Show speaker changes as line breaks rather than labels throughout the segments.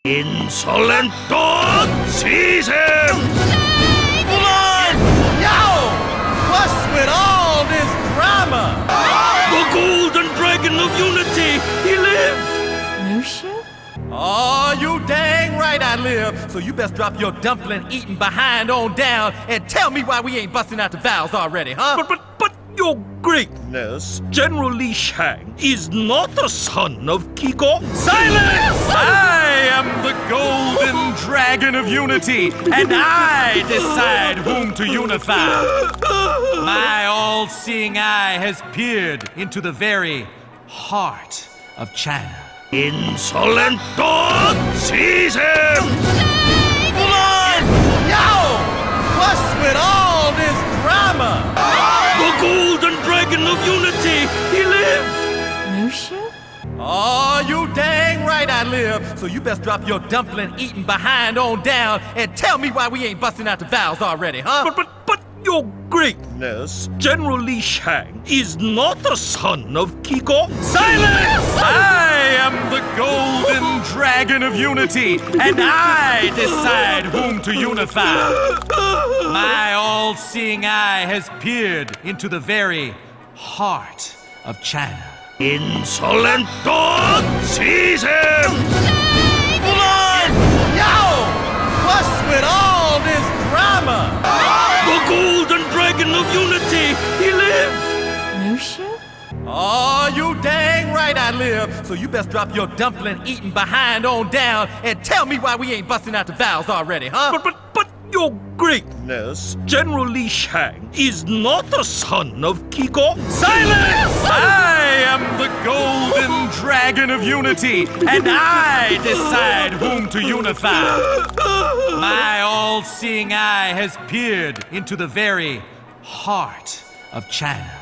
Insolent dog, seize him!
Mulan! Yo! What's with all this drama?
The golden dragon of unity, he lives!
Mushu?
Oh, you dang right I live. So you best drop your dumpling-eating behind on down and tell me why we ain't busting out the vows already, huh?
But, your greatness, General Li-Shang, is not the son of Gong.
Silence! I am the golden dragon of unity, and I decide whom to unify. My all-seeing eye has peered into the very heart of China.
Insolent dog, seize him!
Mulan! Yo! What's with all this drama?
The golden dragon of unity, he lives!
Mushu?
Oh, you dang right I live. So you best drop your dumpling-eating behind on down and tell me why we ain't busting out the vows already, huh?
But, your greatness, General Li-Shang, is not the son of Gong.
Silence! I am the golden dragon of unity, and I decide whom to unify. My all-seeing eye has peered into the very heart of China.
Insolent dog, seize him!
Mulan! Yo! What's with all this drama?
The golden dragon of unity, he lives!
Mushu?
Oh, you dang right I live. So you best drop your dumpling-eating behind on down and tell me why we ain't busting out the vows already, huh?
But, your greatness, General Li-Shang, is not the son of Gong.
Silence! I am the golden dragon of unity, and I decide whom to unify. My all-seeing eye has peered into the very heart of China.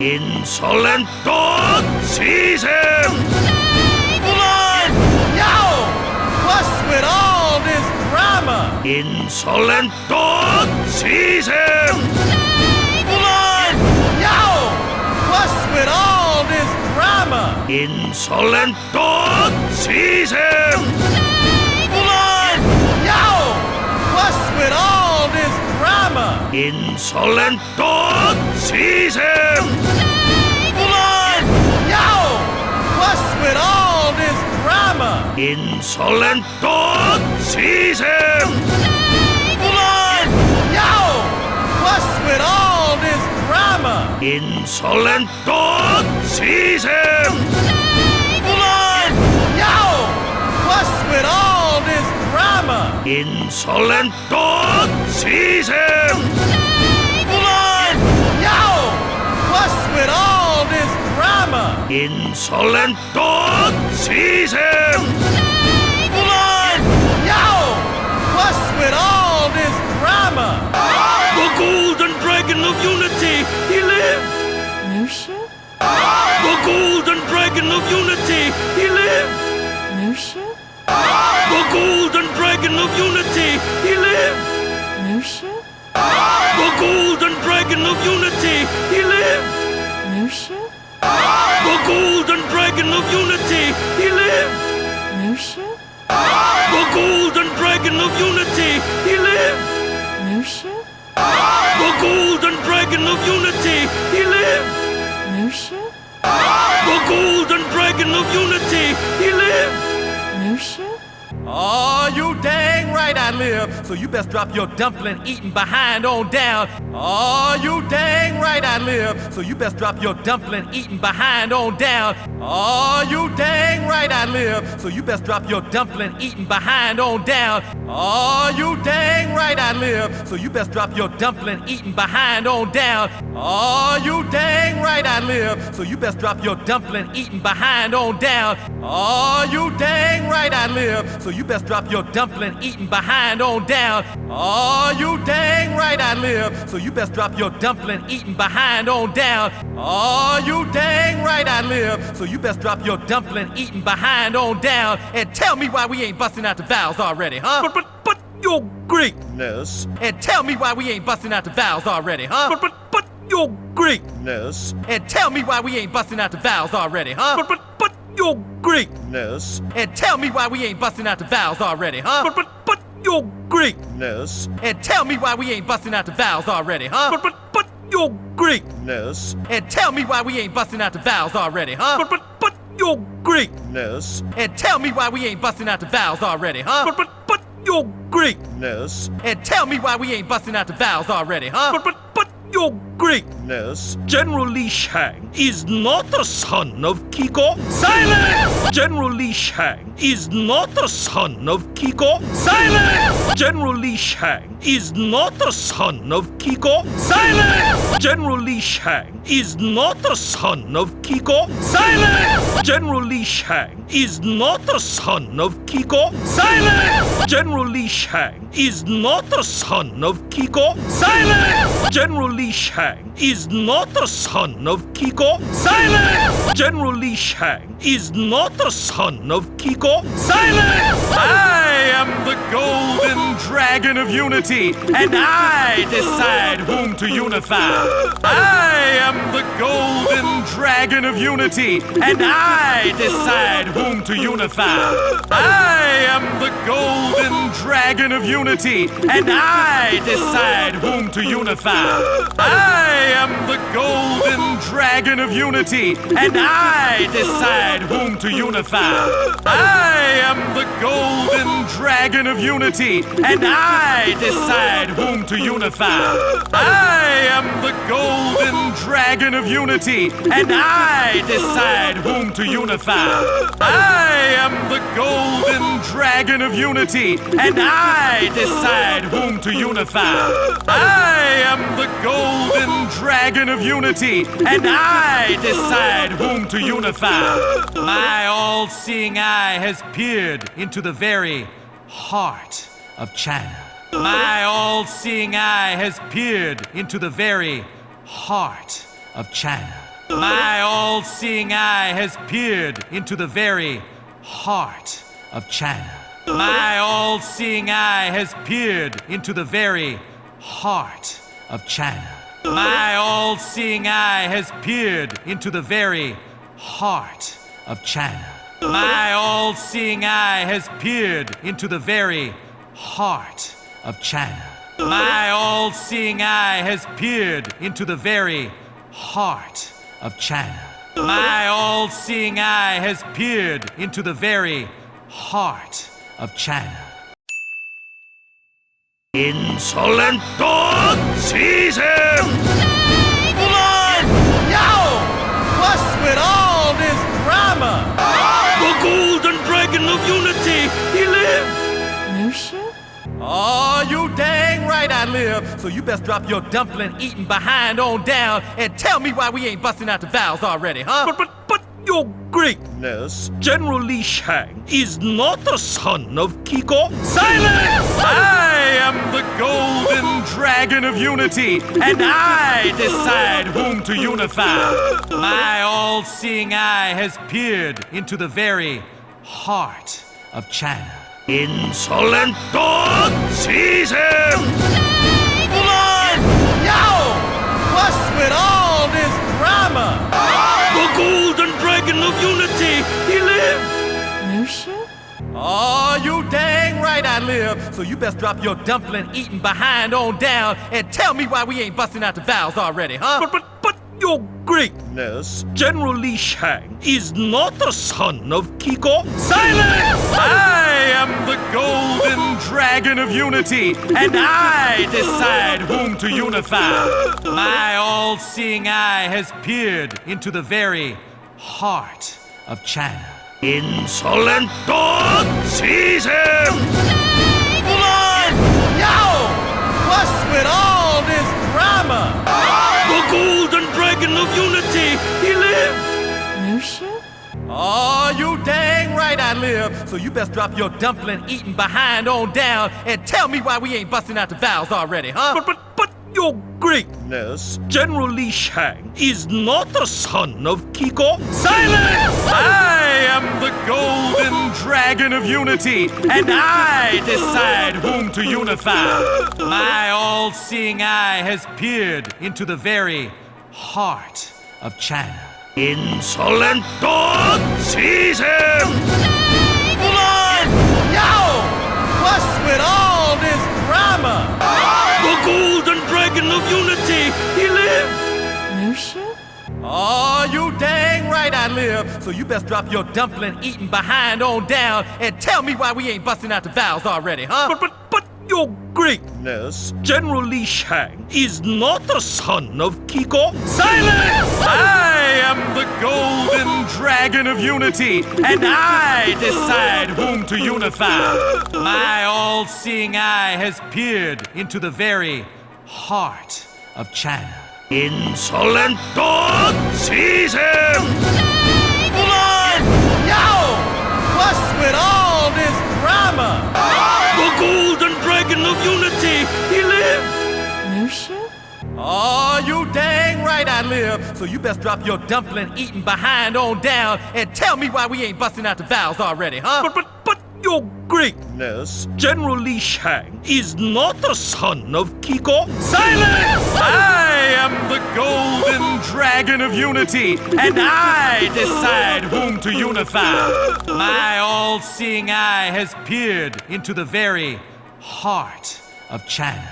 Insolent dog, seize him!
Mulan! Yo! What's with all this drama?
Insolent dog, seize him!
Mulan! Yo! What's with all this drama?
Insolent dog, seize him!
Mulan! Yo! What's with all this drama?
Insolent dog, seize him!
Mulan! Yo! What's with all this drama?
Insolent dog, seize him!
Mulan! Yo! What's with all this drama?
Insolent dog, seize him!
Mulan! Yo! What's with all this drama?
Insolent dog, seize him!
Mulan! Yo! What's with all this drama?
Insolent dog, seize him!
Mulan! Yo! What's with all this drama?
The golden dragon of unity, he lives!
Mushu?
The golden dragon of unity, he lives!
Mushu?
The golden dragon of unity, he lives!
Mushu?
The golden dragon of unity, he lives!
Mushu?
The golden dragon of unity, he lives!
Mushu?
The golden dragon of unity, he lives!
Mushu?
The golden dragon of unity, he lives!
Mushu?
The golden dragon of unity, he lives!
Mushu?
Oh, you dang right I live. So you best drop your dumpling-eating behind on down. Oh, you dang right I live. So you best drop your dumpling-eating behind on down. Oh, you dang right I live. So you best drop your dumpling-eating behind on down. Oh, you dang right I live. So you best drop your dumpling-eating behind on down. Oh, you dang right I live. So you best drop your dumpling-eating behind on down. Oh, you dang right I live. So you best drop your dumpling-eating behind on down. Oh, you dang right I live. So you best drop your dumpling-eating behind on down. Oh, you dang right I live. So you best drop your dumpling-eating behind on down and tell me why we ain't busting out the vows already, huh?
But, your greatness,
And tell me why we ain't busting out the vows already, huh?
but, your greatness,
And tell me why we ain't busting out the vows already, huh?
but, Your Greatness.
And tell me why we ain't busting out the vows already, huh?
But, Your Greatness.
And tell me why we ain't busting out the vows already, huh?
But, Your Greatness.
And tell me why we ain't busting out the vows already, huh?
But, Your Greatness.
And tell me why we ain't busting out the vows already, huh?
But, Your Greatness.
And tell me why we ain't busting out the vows already, huh?
But, Your Greatness. General Li-Shang is not a son of Kiko.
Silence!
General Li-Shang is not a son of Kiko.
Silence!
General Li-Shang is not a son of Kiko.
Silence!
General Li-Shang is not a son of Kiko.
Silence!
General Li-Shang is not a son of Kiko.
Silence!
General Li-Shang is not a son of Kiko.
Silence!
General Li-Shang is not a son of Kiko.
Silence!
General Li-Shang is not a son of Kiko.
Silence! I am the golden dragon of unity, and I decide whom to unify. I am the golden dragon of unity, and I decide whom to unify. I am the golden dragon of unity, and I decide whom to unify. I am the golden dragon of unity, and I decide whom to unify. I am the golden dragon of unity, and I decide whom to unify. I am the golden dragon of unity, and I decide whom to unify. I am the golden dragon of unity, and I decide whom to unify. I am the golden dragon of unity, and I decide whom to unify. My all-seeing eye has peered into the very heart of China. My all-seeing eye has peered into the very heart of China. My all-seeing eye has peered into the very heart of China. My all-seeing eye has peered into the very heart of China. My all-seeing eye has peered into the very heart of China. My all-seeing eye has peered into the very heart of China. My all-seeing eye has peered into the very heart of China. My all-seeing eye has peered into the very heart of China.
Insolent dog, seize him!
Mulan! Yo! What's with all this drama?
The golden dragon of unity, he lives!
Mushu?
Oh, you dang right I live. So you best drop your dumpling-eating behind on down and tell me why we ain't busting out the vows already, huh?
But, Your Greatness, General Li-Shang is not a son of Kiko.
Silence! I am the golden dragon of unity, and I decide whom to unify. My all-seeing eye has peered into the very heart of China.
Insolent dog, seize him!
Mulan! Yo! What's with all this drama?
The golden dragon of unity, he lives!
Mushu?
Oh, you dang right I live. So you best drop your dumpling-eating behind on down and tell me why we ain't busting out the vows already, huh?
But, Your Greatness, General Li-Shang is not a son of Kiko.
Silence! I am the golden dragon of unity, and I decide whom to unify. My all-seeing eye has peered into the very heart of China.
Insolent dog, seize him!
Mulan! Yo! What's with all this drama?
The golden dragon of unity, he lives!
Mushu?
Oh, you dang right I live. So you best drop your dumpling-eating behind on down and tell me why we ain't busting out the vows already, huh?
But, Your Greatness, General Li-Shang is not a son of Kiko.
Silence! I am the golden dragon of unity, and I decide whom to unify. My all-seeing eye has peered into the very heart of China.
Insolent dog, seize him!
Mulan! Yo! What's with all this drama?
The golden dragon of unity, he lives!
Mushu?
Oh, you dang right I live. So you best drop your dumpling-eating behind on down and tell me why we ain't busting out the vows already, huh?
But, your greatness, General Li-Shang is not a son of Gong.
Silence! I am the golden dragon of unity, and I decide whom to unify. My all-seeing eye has peered into the very heart of China.
Insolent dog, seize him!
Mulan! Yo! What's with all this drama?
The golden dragon of unity, he lives!
Mushu?
Oh, you dang right I live. So you best drop your dumpling-eating behind on down and tell me why we ain't busting out the vows already, huh?
But, your greatness, General Li-Shang is not a son of Gong.
Silence! I am the golden dragon of unity, and I decide whom to unify. My all-seeing eye has peered into the very heart of China.